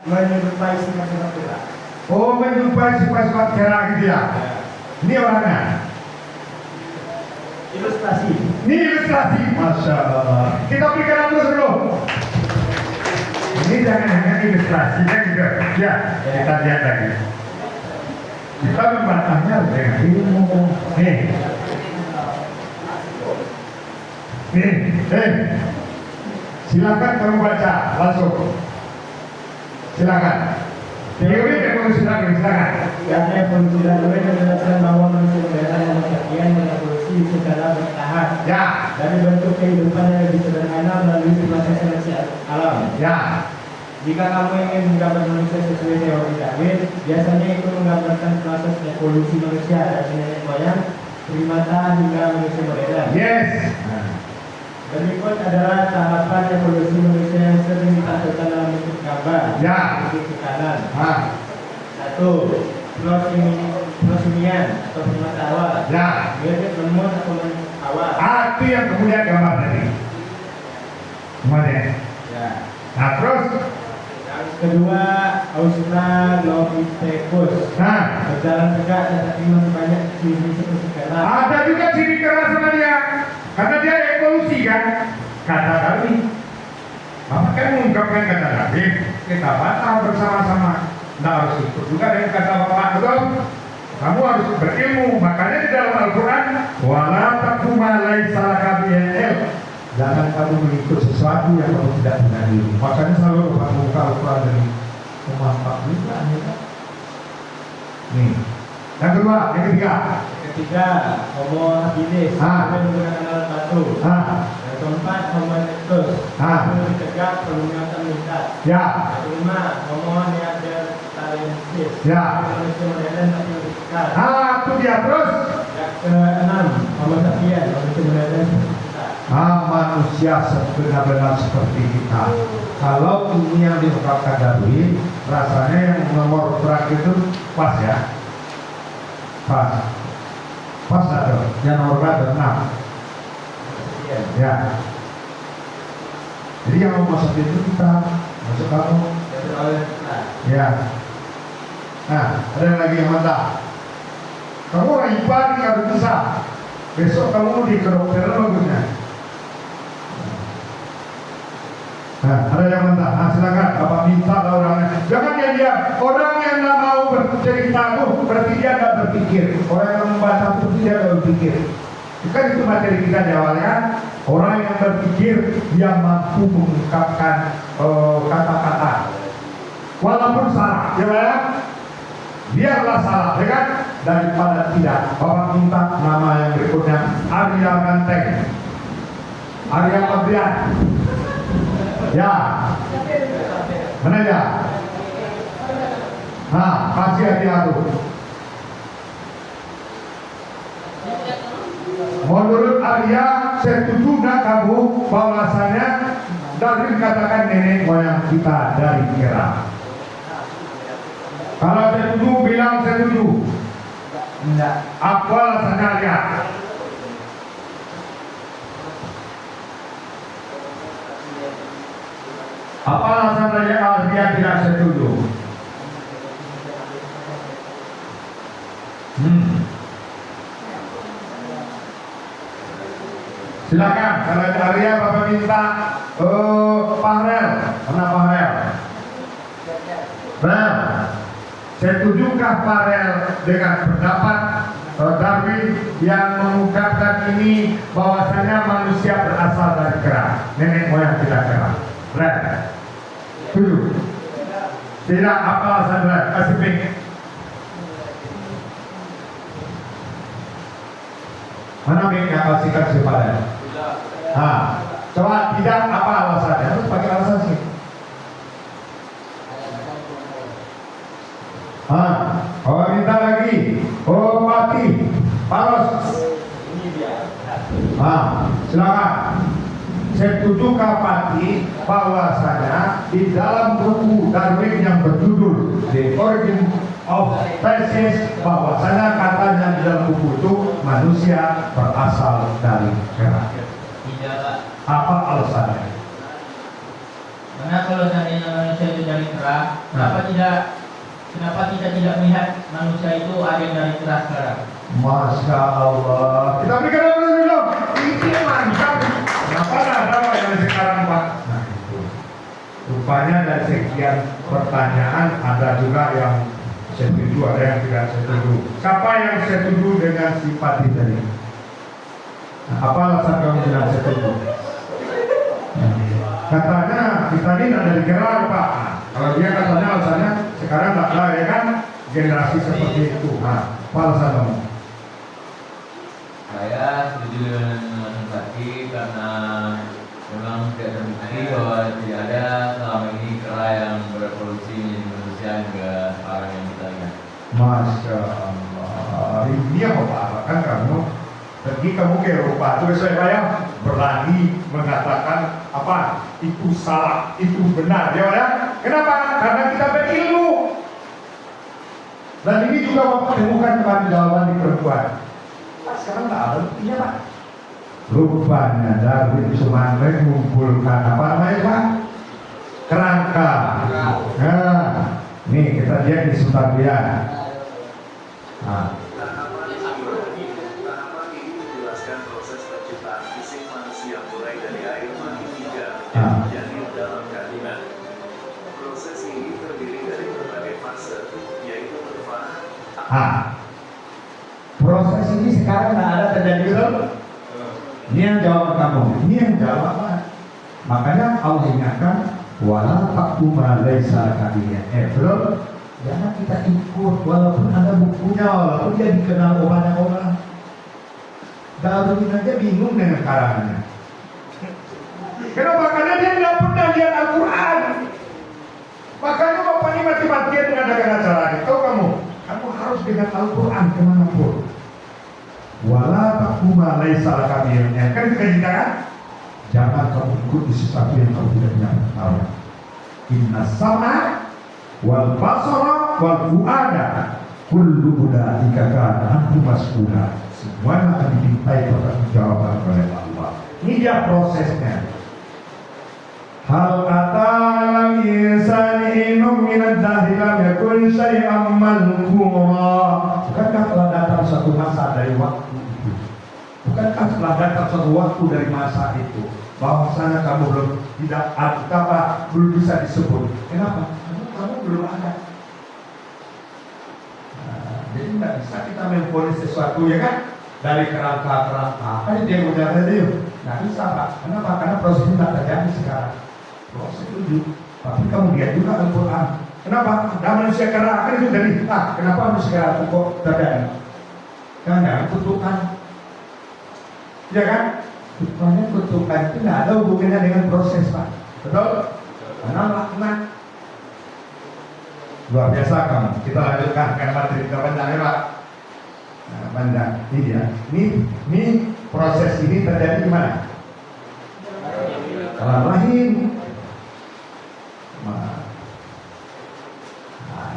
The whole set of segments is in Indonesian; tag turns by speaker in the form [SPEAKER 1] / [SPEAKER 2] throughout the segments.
[SPEAKER 1] menyerupai sifat-sifat kera.
[SPEAKER 2] Oh, menyerupai sifat-sifat kera gitu ya. Ini orangnya.
[SPEAKER 1] Ilustrasi.
[SPEAKER 2] Ini ilustrasi. Masya Allah. Kita berikan aplaus dulu. Ini jangan hanya ilustrasinya gitu. Ya, kita lihat lagi. Kita membantahnya dengan ini ngomong. Nih. Silakan kamu baca langsung. Silakan. Teori evolusi Darwin, silakan.
[SPEAKER 1] Karena evolusi Darwin menjelaskan bahwa manusia modern dan manusia berevolusi secara bertahap.
[SPEAKER 2] Ya.
[SPEAKER 1] Dari bentuk kehidupan yang lebih sederhana melalui proses seleksi alam.
[SPEAKER 2] Ya.
[SPEAKER 1] Jika kamu ingin menggambar manusia sesuai teori Darwin, biasanya itu menggambarkan proses evolusi manusia dari nenek moyang, primata hingga manusia modern.
[SPEAKER 2] Yes.
[SPEAKER 1] Berikut adalah tahapan evolusi manusia yang sering ditampilkan dalam bentuk gambar.
[SPEAKER 2] Ya.
[SPEAKER 1] Ke kanan. 1. Prosimian atau primata awal.
[SPEAKER 2] Ya.
[SPEAKER 1] Mirip lemur atau awal.
[SPEAKER 2] Itu yang kemudian gambar tadi. Kemudian.
[SPEAKER 1] Ya.
[SPEAKER 2] Nah, terus.
[SPEAKER 1] Yang kedua, Australopithecus. Berjalan tegak tetapi masih banyak ciri seperti kera.
[SPEAKER 2] Ada juga ciri kera sama dia. Karena dia evolusi kan. Kata Darwin. Bapak kan mengungkapkan kata Darwin. Kita batal bersama-sama. Tidak harus ikut juga dengan kata Bapak, betul? Kamu harus berilmu. Makanya di dalam Al-Quran, wala taqfu ma laisa laka bihi ilm. Jangan kamu mengikut sesuatu yang kamu tidak punya ilmu. Makanya selalu Bapak buka Al-Quran dari memantap juga. Nih. Yang kedua, yang ketiga.
[SPEAKER 1] Ketiga, Homo habilis. Menggunakan alat batu. Yang keempat, Homo erectus. Lebih tegak, penglihatan meningkat.
[SPEAKER 2] Ya.
[SPEAKER 1] Yang kelima, Homo neanderthalensis.
[SPEAKER 2] Ya.
[SPEAKER 1] Manusia modern tapi lebih tegak.
[SPEAKER 2] Itu dia terus.
[SPEAKER 1] Yang keenam, Homo sapiens. Manusia modern seperti kita.
[SPEAKER 2] Manusia benar-benar seperti kita. Kalau ini yang diungkapkan Darwin, rasanya yang nomor terakhir itu pas ya. Pas ada yang nomor berapa? 6. Ya. Jadi yang mau masuk itu kita, masuk kamu. Ya. Nah, ada lagi yang mantap. Kamu orang IPA nih harus bisa. Besok kamu di kedokteran bagusnya. Nah, ada yang mantap. Silakan, Bapak minta orangnya. Jangan dia orang yang nggak mau bercerita tuh berarti dia nggak berpikir. Orang yang membaca itu dia nggak berpikir. Kan itu materi kita di awalnya. Orang yang berpikir dia mampu mengungkapkan kata-kata, walaupun salah, ya. Biarlah salah, ya kan? Daripada tidak. Bapak minta nama yang berikutnya Arya Ganteng, Arya Fabian. Ya, mana ya? Kasih hadiah tuh. Menurut Arya, setuju nggak kamu bahwasanya Darwin katakan nenek moyang kita dari kera? Kalau setuju bilang setuju. Enggak. Apa alasannya Arya? Apa alasan Arya tidak setuju? Silakan, kalau Arya Bapak minta Fahrel, mana Fahrel? Setujukah Fahrel dengan pendapat Darwin yang mengungkapkan ini bahwasanya manusia berasal dari kera, nenek moyang kita kera? Setuju? Tidak, apa alasan Red? Kasih pink. Mana pink yang kasih Fahrel? Coba tidak, apa alasannya? Terus pakai alasan sih. Minta lagi. Pati, Paros. Silakan. Setujukah Pati bahwasanya di dalam buku Darwin yang berjudul The Origin of Species, bahwasanya katanya di dalam buku itu manusia berasal dari kera? Apa alasannya?
[SPEAKER 3] Karena kalau seandainya manusia itu dari keras, kenapa kita tidak melihat manusia itu ada yang dari keras sekarang?
[SPEAKER 2] Masya Allah. Kita berikan dulu. Ini mantap. Kenapa ada yang sekarang Pak? Nah itu. Rupanya dari sekian pertanyaan ada juga yang setuju, ada yang tidak setuju. Siapa yang setuju dengan sifat itu tadi? Nah, apa alasan kamu tidak setuju? Katanya kita ini tidak dari gerak Pak. Kalau dia katanya alasannya sekarang tak ada ya kan generasi seperti itu. Nah, apa alasan kamu?
[SPEAKER 4] Saya setuju dengan Zaki karena memang tidak terbukti bahwa tidak ada selama ini kera yang berevolusi menjadi manusia hingga sekarang yang kita lihat.
[SPEAKER 2] Masya Allah. Ini apa Pak? Kan kamu pergi kamu ke Eropa itu saya berani mengatakan apa itu salah, itu benar ya. Kenapa? Karena kita berilmu. Dan ini juga Bapak temukan kemarin jawaban di perempuan. Pak sekarang tak ada buktinya Pak. Rupanya Darwin cuma mengumpulkan apa namanya Pak? Kerangka. Nah, nih kita lihat di sebentar ya. Nah.
[SPEAKER 5] Tahapan ini menjelaskan proses penciptaan fisik manusia mulai dari air mani hingga janin dalam kandungan. Proses ini terdiri dari berbagai fase, yaitu nirvana.
[SPEAKER 2] Proses ini sekarang tidak ada terjadi belum? Ini yang jawab kamu. Ini yang jawab. Makanya Allah ingatkan wala taqfu ma laisa laka bihi. Belum? Jangan kita ikut walaupun ada bukunya, walaupun dia dikenal banyak orang. Darwin aja bingung dengan karangannya. Kenapa? Karena dia tidak pernah lihat Al-Quran. Makanya Bapak ini mati-matian mengadakan acara ini. Tahu kamu harus dengan Al-Quran kemanapun. Wala taqfu ma laisa laka bihi. Kan kita kan? Jangan kamu ikut di sesuatu yang kamu tidak punya pengetahuan. Inna sama wal basara wal fuada kullu ulaika kana anhu mas'ula. Semuanya akan dimintai pertanggungjawaban oleh Allah. Ini dia prosesnya. Hal atal insani inum minad dahri lam yakun syai'an madhkura. Bukankah telah datang satu masa dari waktu itu? Bukankah telah datang satu waktu dari masa itu bahwasanya kamu belum bisa disebut? Kenapa? Kamu belum ada. Jadi tidak bisa kita memponis sesuatu ya kan dari kerangka. Kan dia udah tadi, nggak bisa Pak. Kenapa? Karena proses ini tidak terjadi sekarang. Proses itu. Tapi kamu lihat juga Al-Quran. Kenapa? Ada manusia kerang kan itu dari. Kenapa manusia kerang kok terjadi? Karena kutukan. Ya kan? Kutukan itu tidak ada hubungannya dengan proses Pak. Betul? Karena laknat. Luar biasa kamu. Kita lanjutkan kan materi kita panjang ya Pak. Nah, panjang. Ini dia. Ini proses ini terjadi di mana? Dalam rahim. Nah,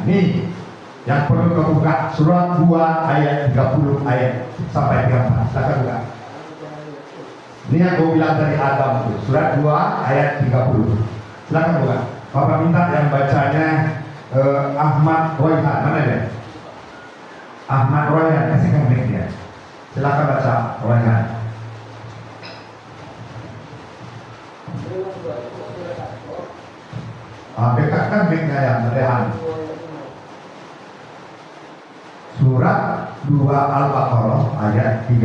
[SPEAKER 2] ini yang perlu kamu buka surat 2 ayat 30 ayat sampai 34. Silakan buka. Ini yang gue bilang dari Adam itu. Surat 2 ayat 30. Silakan buka. Bapak minta yang bacanya Ahmad Royhan, mana dia? Ahmad Royhan, kasihkan mic dia. Silakan baca Royhan. Dekatkan mic-nya yang Rehan. Surat 2 Al-Baqarah ayat 30.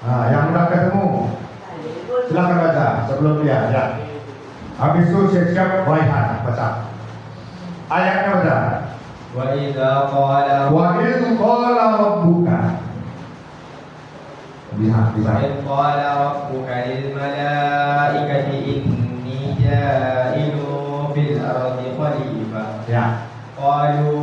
[SPEAKER 2] Nah, yang udah ketemu silakan baca sebelum dia ya. Habis itu siap-siap Raihan baca. Ayatnya baca.
[SPEAKER 3] Wa idza qala
[SPEAKER 2] rabbuka. Bisa.
[SPEAKER 3] qala rabbuka lil malaikati inni ja'ilun fil ardi khalifah.
[SPEAKER 2] Ya.
[SPEAKER 3] Qalu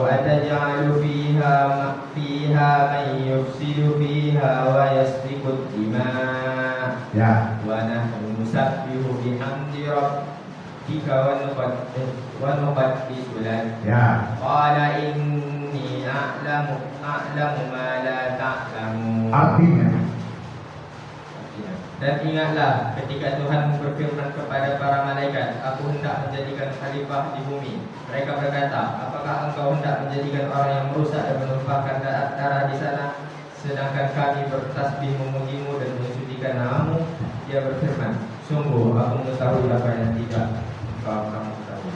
[SPEAKER 3] ataj'alu fiha man yufsidu fiha wa yasfiku ad-dima'
[SPEAKER 2] Ya.
[SPEAKER 3] wa nahnu nusabbihu bihamdi rabbika wa nuqaddisu lak.
[SPEAKER 2] Ya.
[SPEAKER 3] Qala inni a'lamu ma la ta'lamun.
[SPEAKER 2] Artinya
[SPEAKER 3] Dan ingatlah ketika Tuhan berfirman kepada para malaikat, Aku hendak menjadikan khalifah di bumi. Mereka berkata, apakah engkau hendak menjadikan orang yang merusak dan menumpahkan darah di sana, sedangkan kami bertasbih memujimu dan mensucikan namamu? Dia berfirman, sungguh aku mengetahui apa yang tidak kamu ketahui.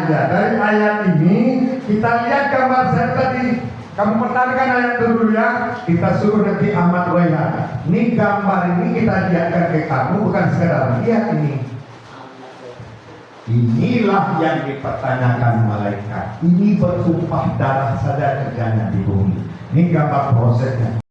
[SPEAKER 2] Ya, dari ayat ini kita lihat gambar saya tadi. Kamu perhatikan ayat dulu ya. Kita suruh nanti Ahmad Rayhan. Ini gambar ini kita lihatkan ke kamu, bukan sekedar lihat ini. Inilah yang dipertanyakan malaikat. Ini bertumpah darah saja kerjanya di bumi. Ini gambar prosesnya.